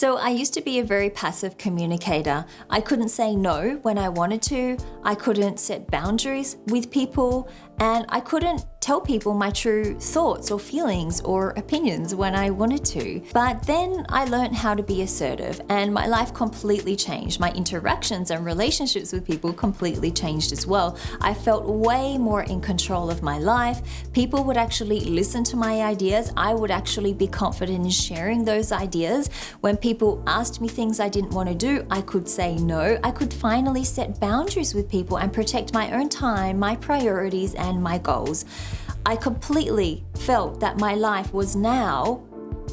So I used to be a very passive communicator. I couldn't say no when I wanted to. I couldn't set boundaries with people, and I couldn't tell people my true thoughts or feelings or opinions when I wanted to. But then I learned how to be assertive, and my life completely changed. My interactions and relationships with people completely changed as well. I felt way more in control of my life. People would actually listen to my ideas. I would actually be confident in sharing those ideas. When people asked me things I didn't want to do, I could say no. I could finally set boundaries with people and protect my own time, my priorities, and my goals. I completely felt that my life was now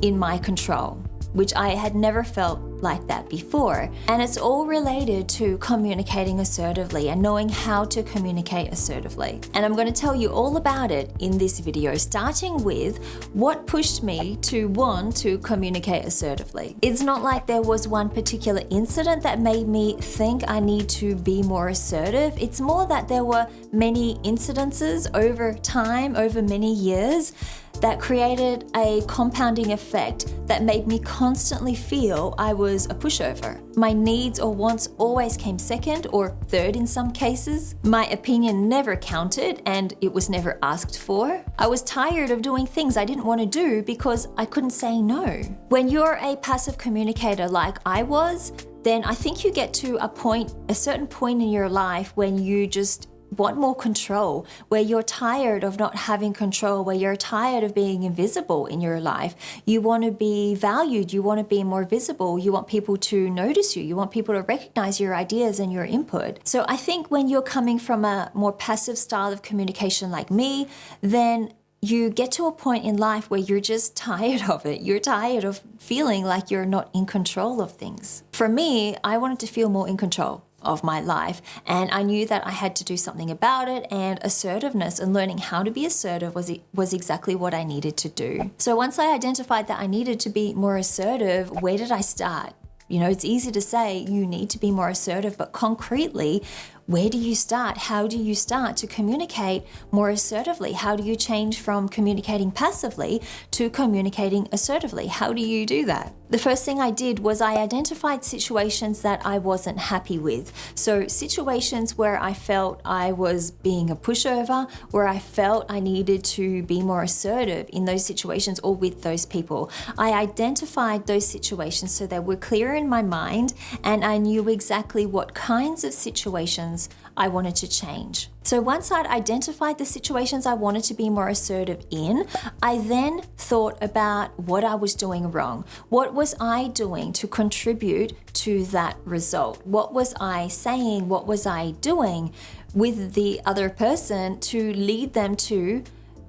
in my control, which I had never felt like that before. And it's all related to communicating assertively and knowing how to communicate assertively. And I'm going to tell you all about it in this video, starting with what pushed me to want to communicate assertively. It's not like there was one particular incident that made me think I need to be more assertive. It's more that there were many incidences over time, over many years, that created a compounding effect that made me constantly feel I was a pushover. My needs or wants always came second or third in some cases. My opinion never counted and it was never asked for. I was tired of doing things I didn't want to do because I couldn't say no. When you're a passive communicator like I was, then I think you get to a certain point in your life when you just want more control, where you're tired of not having control, where you're tired of being invisible in your life. You want to be valued, you want to be more visible, you want people to notice you, you want people to recognize your ideas and your input. So I think when you're coming from a more passive style of communication like me, then you get to a point in life where you're just tired of it. You're tired of feeling like you're not in control of things. For me, I wanted to feel more in control of my life, and I knew that I had to do something about it, and assertiveness and learning how to be assertive was exactly what I needed to do. So once I identified that I needed to be more assertive, where did I start? You know, it's easy to say you need to be more assertive, but concretely, where do you start? How do you start to communicate more assertively? How do you change from communicating passively to communicating assertively? How do you do that? The first thing I did was I identified situations that I wasn't happy with. So situations where I felt I was being a pushover, where I felt I needed to be more assertive in those situations or with those people. I identified those situations so they were clear in my mind, and I knew exactly what kinds of situations I wanted to change. So once I'd identified the situations I wanted to be more assertive in, I then thought about what I was doing wrong. What was I doing to contribute to that result? What was I saying? What was I doing with the other person to lead them to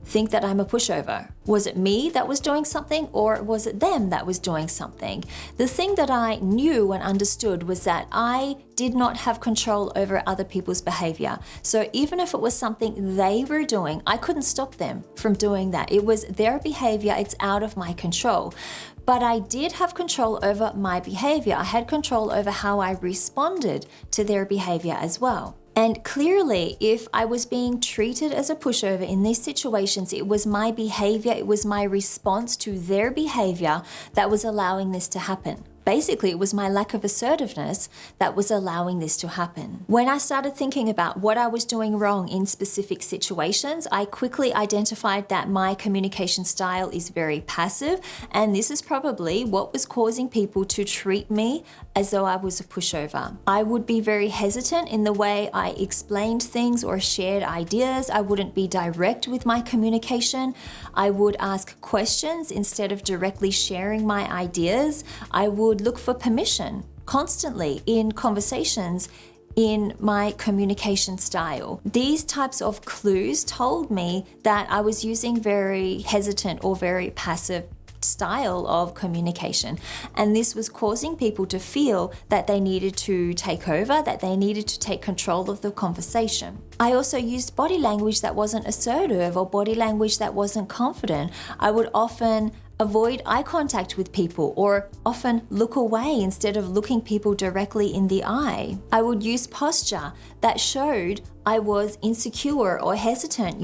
think that I'm a pushover? Was it me that was doing something, or was it them that was doing something? The thing that I knew and understood was that I did not have control over other people's behavior. So even if it was something they were doing, I couldn't stop them from doing that. It was their behavior, it's out of my control. But I did have control over my behavior. I had control over how I responded to their behavior as well. And clearly, if I was being treated as a pushover in these situations, it was my behavior, it was my response to their behavior that was allowing this to happen. Basically, it was my lack of assertiveness that was allowing this to happen. When I started thinking about what I was doing wrong in specific situations, I quickly identified that my communication style is very passive, and this is probably what was causing people to treat me as though I was a pushover. I would be very hesitant in the way I explained things or shared ideas. I wouldn't be direct with my communication. I would ask questions instead of directly sharing my ideas. I would look for permission constantly in conversations in my communication style. These types of clues told me that I was using very hesitant or very passive style of communication, and this was causing people to feel that they needed to take over, that they needed to take control of the conversation. I also used body language that wasn't assertive or body language that wasn't confident. I would often avoid eye contact with people or often look away instead of looking people directly in the eye. I would use posture that showed I was insecure or hesitant,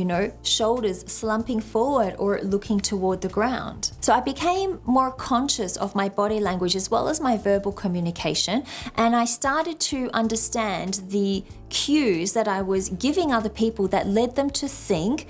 shoulders slumping forward or looking toward the ground. So I became more conscious of my body language as well as my verbal communication, and I started to understand the cues that I was giving other people that led them to think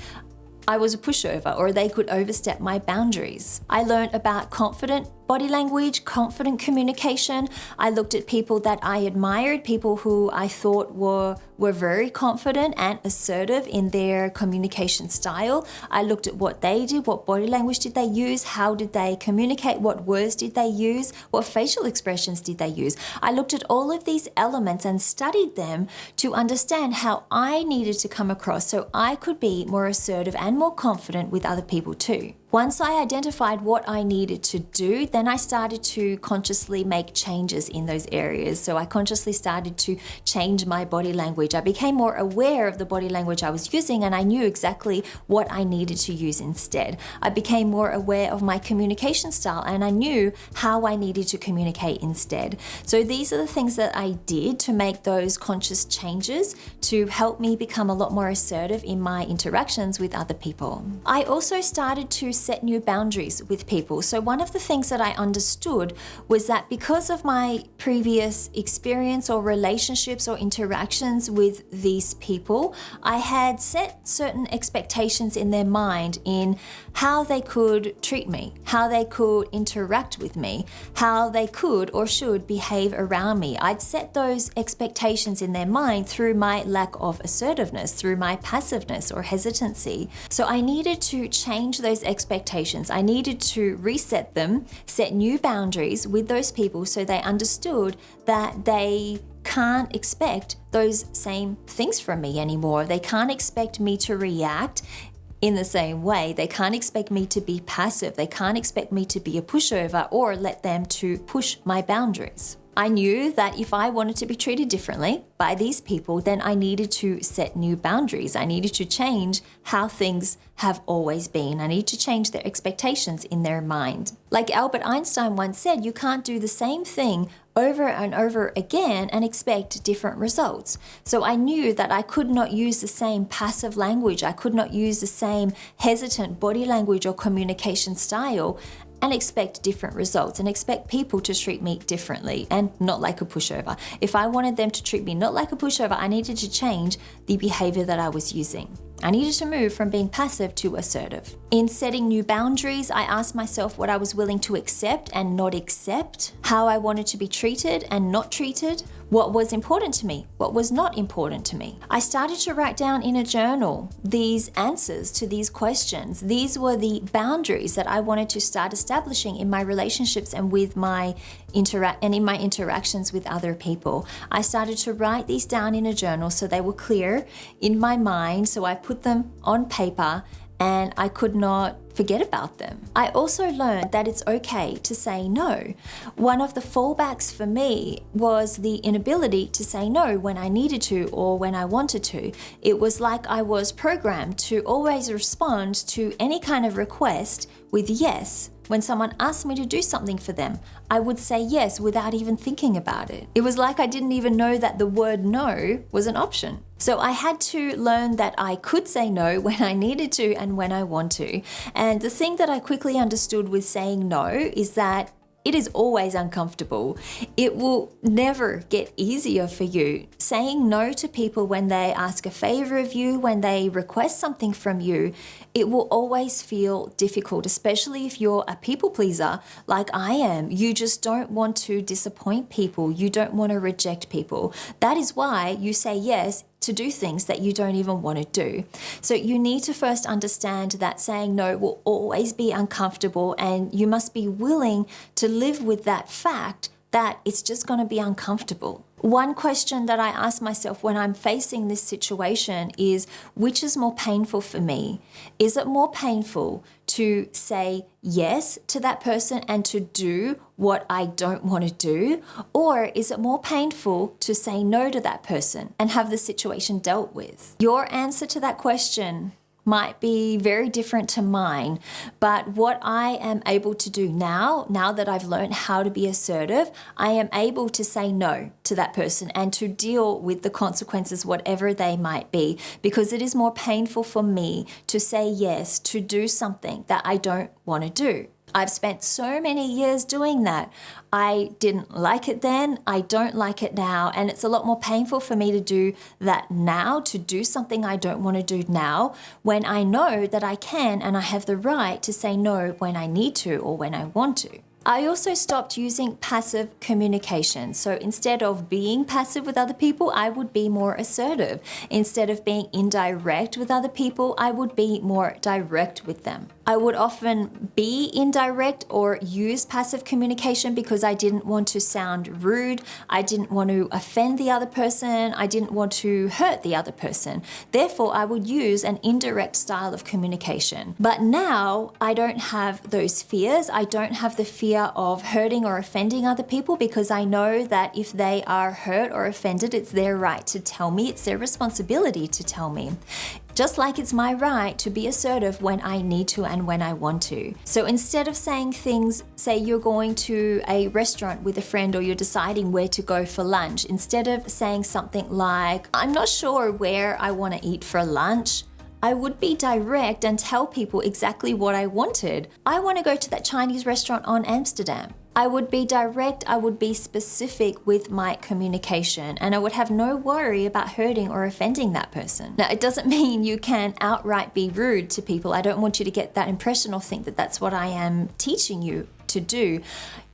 I was a pushover or they could overstep my boundaries. I learned about confident body language, confident communication. I looked at people that I admired, people who I thought were very confident and assertive in their communication style. I looked at what they did, what body language did they use, how did they communicate, what words did they use, what facial expressions did they use. I looked at all of these elements and studied them to understand how I needed to come across so I could be more assertive and more confident with other people too. Once I identified what I needed to do, then I started to consciously make changes in those areas. So I consciously started to change my body language. I became more aware of the body language I was using and I knew exactly what I needed to use instead. I became more aware of my communication style and I knew how I needed to communicate instead. So these are the things that I did to make those conscious changes to help me become a lot more assertive in my interactions with other people. I also started to set new boundaries with people. So one of the things that I understood was that because of my previous experience or relationships or interactions with these people, I had set certain expectations in their mind in how they could treat me, how they could interact with me, how they could or should behave around me. I'd set those expectations in their mind through my lack of assertiveness, through my passiveness or hesitancy. So I needed to change those expectations. I needed to reset them, set new boundaries with those people so they understood that they can't expect those same things from me anymore. They can't expect me to react in the same way. They can't expect me to be passive. They can't expect me to be a pushover or let them to push my boundaries. I knew that if I wanted to be treated differently by these people, then I needed to set new boundaries. I needed to change how things have always been. I need to change their expectations in their mind. Like Albert Einstein once said, you can't do the same thing over and over again and expect different results. So I knew that I could not use the same passive language. I could not use the same hesitant body language or communication style and expect different results and expect people to treat me differently and not like a pushover. If I wanted them to treat me not like a pushover, I needed to change the behavior that I was using. I needed to move from being passive to assertive. In setting new boundaries, I asked myself what I was willing to accept and not accept, how I wanted to be treated and not treated, what was important to me, what was not important to me. I started to write down in a journal these answers to these questions. These were the boundaries that I wanted to start establishing in my relationships and with my in my interactions with other people. I started to write these down in a journal so they were clear in my mind. So I put them on paper and I could not forget about them. I also learned that it's okay to say no. One of the fallbacks for me was the inability to say no when I needed to or when I wanted to. It was like I was programmed to always respond to any kind of request with yes. When someone asked me to do something for them, I would say yes without even thinking about it. It was like I didn't even know that the word no was an option. So I had to learn that I could say no when I needed to and when I want to. And the thing that I quickly understood with saying no is that it is always uncomfortable. It will never get easier for you. Saying no to people when they ask a favor of you, when they request something from you, it will always feel difficult, especially if you're a people pleaser like I am. You just don't want to disappoint people. You don't want to reject people. That is why you say yes to do things that you don't even want to do. So you need to first understand that saying no will always be uncomfortable, and you must be willing to live with that fact that it's just going to be uncomfortable. One question that I ask myself when I'm facing this situation is, which is more painful for me? Is it more painful to say yes to that person and to do what I don't want to do? Or is it more painful to say no to that person and have the situation dealt with? Your answer to that question might be very different to mine. But what I am able to do now that I've learned how to be assertive, I am able to say no to that person and to deal with the consequences, whatever they might be, because it is more painful for me to say yes to do something that I don't want to do. I've spent so many years doing that. I didn't like it then, I don't like it now, and it's a lot more painful for me to do that now, to do something I don't want to do now, when I know that I can and I have the right to say no when I need to or when I want to. I also stopped using passive communication. So instead of being passive with other people, I would be more assertive. Instead of being indirect with other people, I would be more direct with them. I would often be indirect or use passive communication because I didn't want to sound rude. I didn't want to offend the other person. I didn't want to hurt the other person. Therefore, I would use an indirect style of communication. But now I don't have those fears. I don't have the fear of hurting or offending other people because I know that if they are hurt or offended, it's their right to tell me. It's their responsibility to tell me. Just like it's my right to be assertive when I need to and when I want to. So instead of saying things, say you're going to a restaurant with a friend or you're deciding where to go for lunch, instead of saying something like, I'm not sure where I want to eat for lunch, I would be direct and tell people exactly what I wanted. I want to go to that Chinese restaurant on Amsterdam. I would be direct, I would be specific with my communication, and I would have no worry about hurting or offending that person. Now, it doesn't mean you can outright be rude to people. I don't want you to get that impression or think that that's what I am teaching you to do.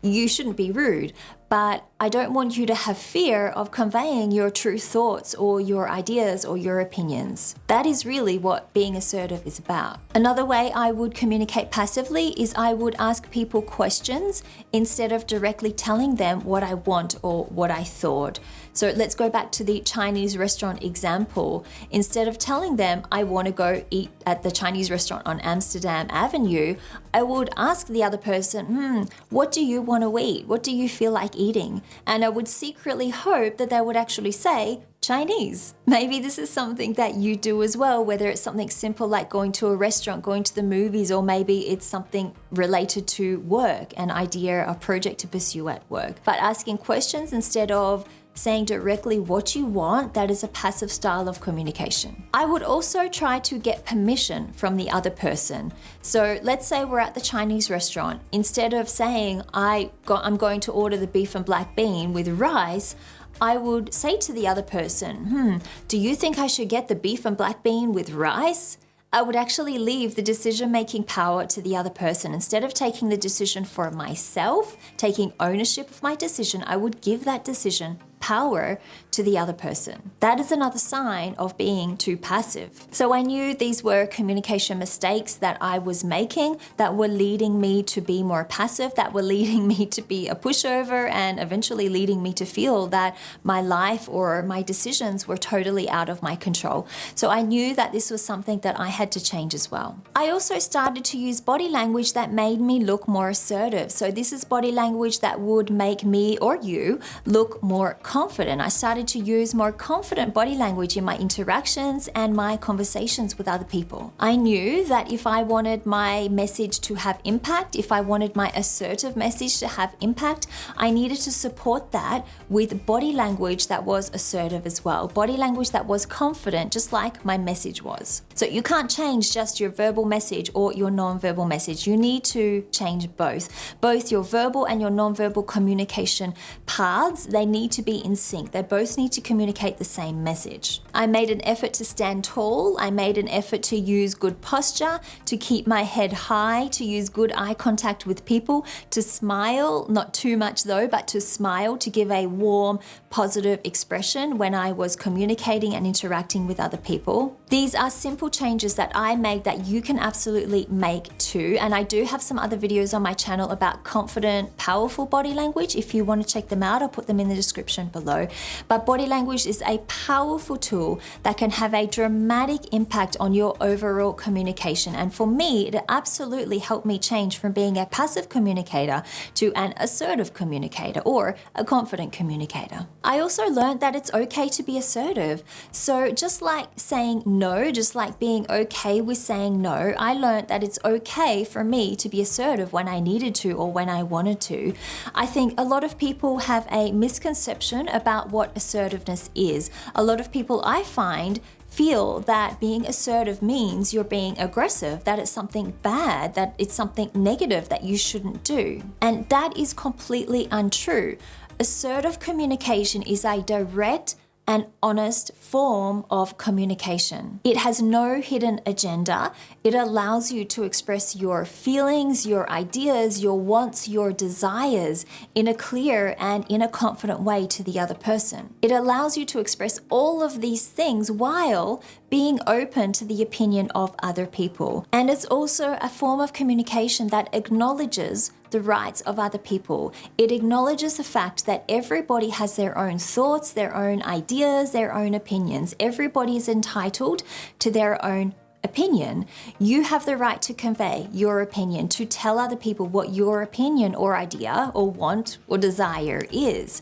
You shouldn't be rude, but I don't want you to have fear of conveying your true thoughts or your ideas or your opinions. That is really what being assertive is about. Another way I would communicate passively is I would ask people questions instead of directly telling them what I want or what I thought. So let's go back to the Chinese restaurant example. Instead of telling them I want to go eat at the Chinese restaurant on Amsterdam Avenue, I would ask the other person, what do you want to eat? What do you feel like eating? And I would secretly hope that they would actually say Chinese. Maybe this is something that you do as well, whether it's something simple like going to a restaurant, going to the movies, or maybe it's something related to work, an idea, a project to pursue at work. But asking questions instead of saying directly what you want, that is a passive style of communication. I would also try to get permission from the other person. So let's say we're at the Chinese restaurant. Instead of saying, I'm going to order the beef and black bean with rice, I would say to the other person, do you think I should get the beef and black bean with rice? I would actually leave the decision-making power to the other person. Instead of taking the decision for myself, taking ownership of my decision, I would give that decision power to the other person. That is another sign of being too passive. So I knew these were communication mistakes that I was making that were leading me to be more passive, that were leading me to be a pushover, and eventually leading me to feel that my life or my decisions were totally out of my control. So I knew that this was something that I had to change as well. I also started to use body language that made me look more assertive. So this is body language that would make me or you look more confident. I started to use more confident body language in my interactions and my conversations with other people. I knew that if I wanted my message to have impact, if I wanted my assertive message to have impact, I needed to support that with body language that was assertive as well. Body language that was confident, just like my message was. So you can't change just your verbal message or your non-verbal message. You need to change both your verbal and your non-verbal communication paths. They need to be in sync. They both need to communicate the same message. I made an effort to stand tall. I made an effort to use good posture, to keep my head high, to use good eye contact with people, to smile, not too much though, but to smile, to give a warm, positive expression when I was communicating and interacting with other people. These are simple changes that I made that you can absolutely make too. And I do have some other videos on my channel about confident, powerful body language. If you want to check them out, I'll put them in the description below. But body language is a powerful tool that can have a dramatic impact on your overall communication. And for me, it absolutely helped me change from being a passive communicator to an assertive communicator or a confident communicator. I also learned that it's okay to be assertive. So just like saying no, just like being okay with saying no, I learned that it's okay for me to be assertive when I needed to or when I wanted to. I think a lot of people have a misconception about what assertiveness is. A lot of people I find feel that being assertive means you're being aggressive, that it's something bad, that it's something negative that you shouldn't do. And that is completely untrue. Assertive communication is a direct and honest form of communication. It has no hidden agenda. It allows you to express your feelings, your ideas, your wants, your desires in a clear and in a confident way to the other person. It allows you to express all of these things while being open to the opinion of other people. And it's also a form of communication that acknowledges the rights of other people. It acknowledges the fact that everybody has their own thoughts, their own ideas, their own opinions. Everybody is entitled to their own opinion. You have the right to convey your opinion, to tell other people what your opinion or idea or want or desire is.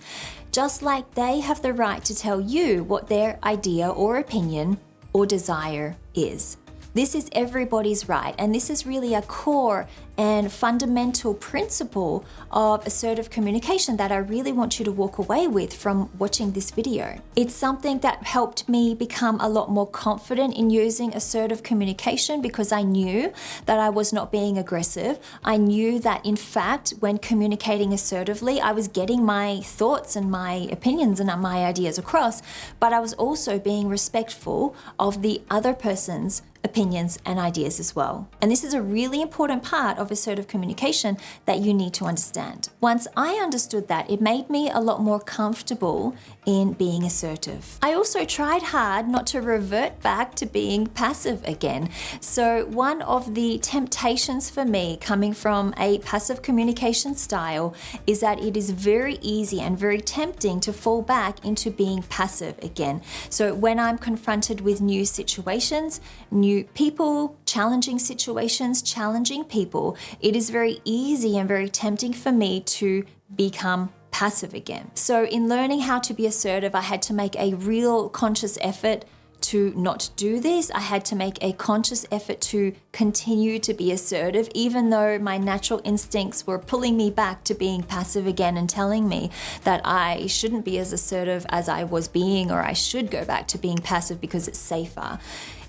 Just like they have the right to tell you what their idea or opinion or desire is. This is everybody's right, and this is really a core and fundamental principle of assertive communication that I really want you to walk away with from watching this video. It's something that helped me become a lot more confident in using assertive communication because I knew that I was not being aggressive. I knew that in fact, when communicating assertively, I was getting my thoughts and my opinions and my ideas across, but I was also being respectful of the other person's opinions and ideas as well. And this is a really important part of assertive communication that you need to understand. Once I understood that, it made me a lot more comfortable in being assertive. I also tried hard not to revert back to being passive again. So one of the temptations for me coming from a passive communication style is that it is very easy and very tempting to fall back into being passive again. So when I'm confronted with new situations, new people, challenging situations, challenging people, it is very easy and very tempting for me to become passive again. So in learning how to be assertive, I had to make a real conscious effort to not do this. I had to make a conscious effort to continue to be assertive, even though my natural instincts were pulling me back to being passive again and telling me that I shouldn't be as assertive as I was being, or I should go back to being passive because it's safer.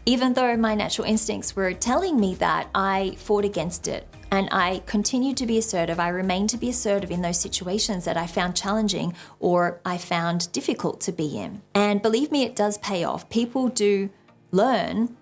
Even though my natural instincts were telling me that, I fought against it. And I continued to be assertive. I remained to be assertive in those situations that I found challenging or I found difficult to be in. And believe me, it does pay off. People do learn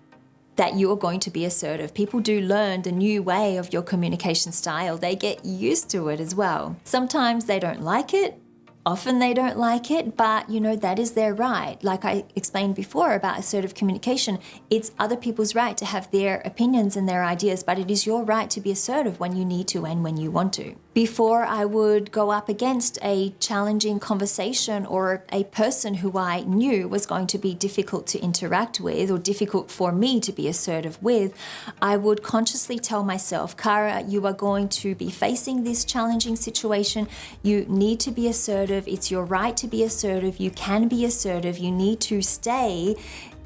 that you're going to be assertive. People do learn the new way of your communication style. They get used to it as well. Sometimes they don't like it. Often they don't like it, but that is their right. Like I explained before about assertive communication, it's other people's right to have their opinions and their ideas, but it is your right to be assertive when you need to and when you want to. Before I would go up against a challenging conversation or a person who I knew was going to be difficult to interact with or difficult for me to be assertive with, I would consciously tell myself, Cara, you are going to be facing this challenging situation. You need to be assertive. It's your right to be assertive. You can be assertive. You need to stay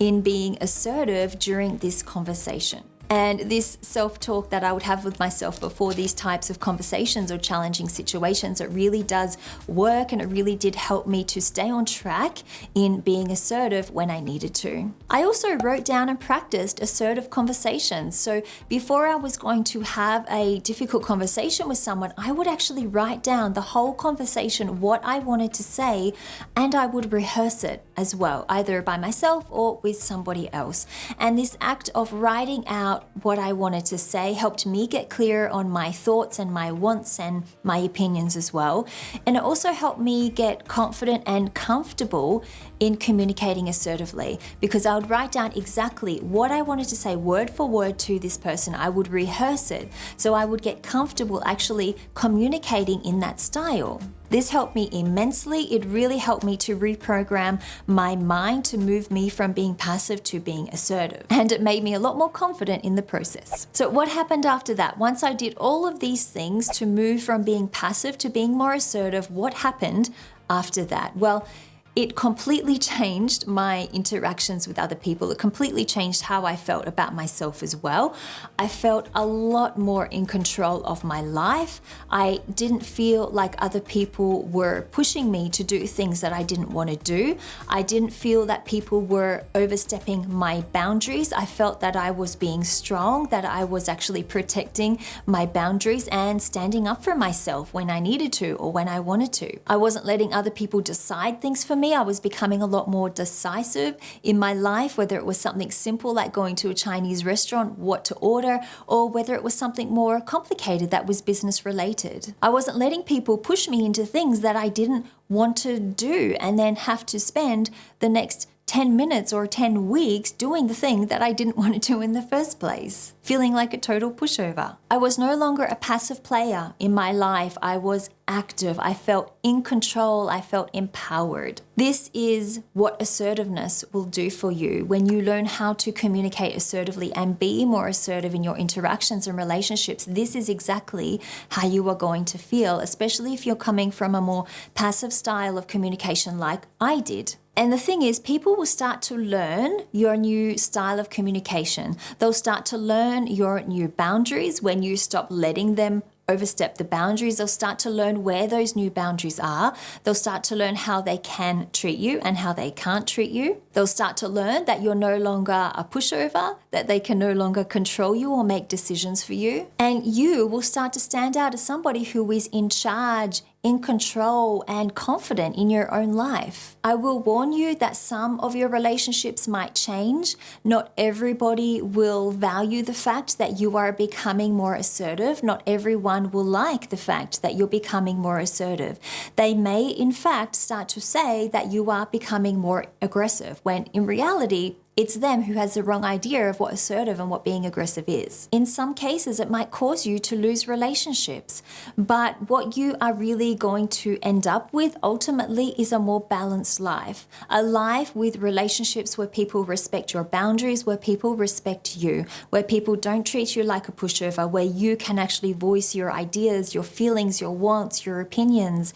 in being assertive during this conversation. And this self-talk that I would have with myself before these types of conversations or challenging situations, it really does work, and it really did help me to stay on track in being assertive when I needed to. I also wrote down and practiced assertive conversations. So before I was going to have a difficult conversation with someone, I would actually write down the whole conversation, what I wanted to say, and I would rehearse it as well, either by myself or with somebody else. And this act of writing out what I wanted to say helped me get clear on my thoughts and my wants and my opinions as well. And it also helped me get confident and comfortable in communicating assertively, because I would write down exactly what I wanted to say word for word to this person. I would rehearse it so I would get comfortable actually communicating in that style. This helped me immensely. It really helped me to reprogram my mind to move me from being passive to being assertive. And it made me a lot more confident in the process. So what happened after that? Once I did all of these things to move from being passive to being more assertive, what happened after that? Well, it completely changed my interactions with other people. It completely changed how I felt about myself as well. I felt a lot more in control of my life. I didn't feel like other people were pushing me to do things that I didn't want to do. I didn't feel that people were overstepping my boundaries. I felt that I was being strong, that I was actually protecting my boundaries and standing up for myself when I needed to or when I wanted to. I wasn't letting other people decide things for me. I was becoming a lot more decisive in my life, whether it was something simple like going to a Chinese restaurant, what to order, or whether it was something more complicated that was business related. I wasn't letting people push me into things that I didn't want to do and then have to spend the next 10 minutes or 10 weeks doing the thing that I didn't want to do in the first place, feeling like a total pushover. I was no longer a passive player in my life. I was active. I felt in control. I felt empowered. This is what assertiveness will do for you when you learn how to communicate assertively and be more assertive in your interactions and relationships. This is exactly how you are going to feel, especially if you're coming from a more passive style of communication like I did. And the thing is, people will start to learn your new style of communication. They'll start to learn your new boundaries when you stop letting them overstep the boundaries. They'll start to learn where those new boundaries are. They'll start to learn how they can treat you and how they can't treat you. They'll start to learn that you're no longer a pushover, that they can no longer control you or make decisions for you. And you will start to stand out as somebody who is in charge, in control, and confident in your own life. I will warn you that some of your relationships might change. Not everybody will value the fact that you are becoming more assertive. Not everyone will like the fact that you're becoming more assertive. They may, in fact, start to say that you are becoming more aggressive, when in reality, it's them who has the wrong idea of what assertive and what being aggressive is. In some cases, it might cause you to lose relationships. But what you are really going to end up with ultimately is a more balanced life. A life with relationships where people respect your boundaries, where people respect you, where people don't treat you like a pushover, where you can actually voice your ideas, your feelings, your wants, your opinions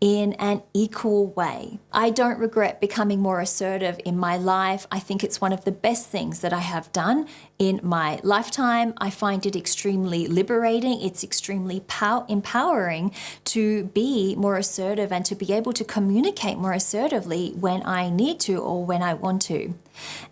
in an equal way. I don't regret becoming more assertive in my life. I think it's one of the best things that I have done in my lifetime. I find it extremely liberating. It's extremely empowering to be more assertive and to be able to communicate more assertively when I need to or when I want to.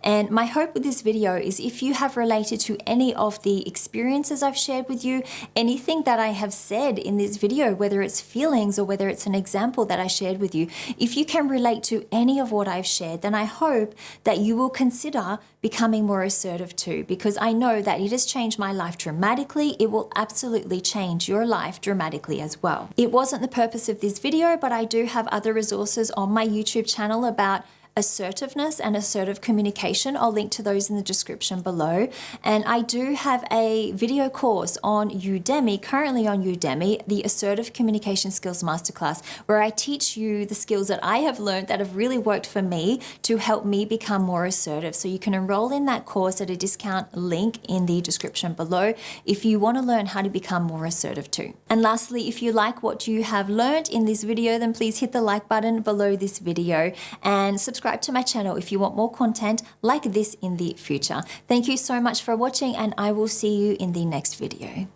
And my hope with this video is if you have related to any of the experiences I've shared with you, anything that I have said in this video, whether it's feelings or whether it's an example that I shared with you, if you can relate to any of what I've shared, then I hope that you will consider becoming more assertive too, because I know that it has changed my life dramatically. It will absolutely change your life dramatically as well. It wasn't the purpose of this video, but I do have other resources on my YouTube channel about assertiveness and assertive communication. I'll link to those in the description below. And I do have a video course on Udemy, currently on Udemy, the Assertive Communication Skills Masterclass, where I teach you the skills that I have learned that have really worked for me to help me become more assertive. So you can enroll in that course at a discount link in the description below if you want to learn how to become more assertive too. And lastly, if you like what you have learned in this video, then please hit the like button below this video and subscribe to my channel if you want more content like this in the future. Thank you so much for watching, and I will see you in the next video.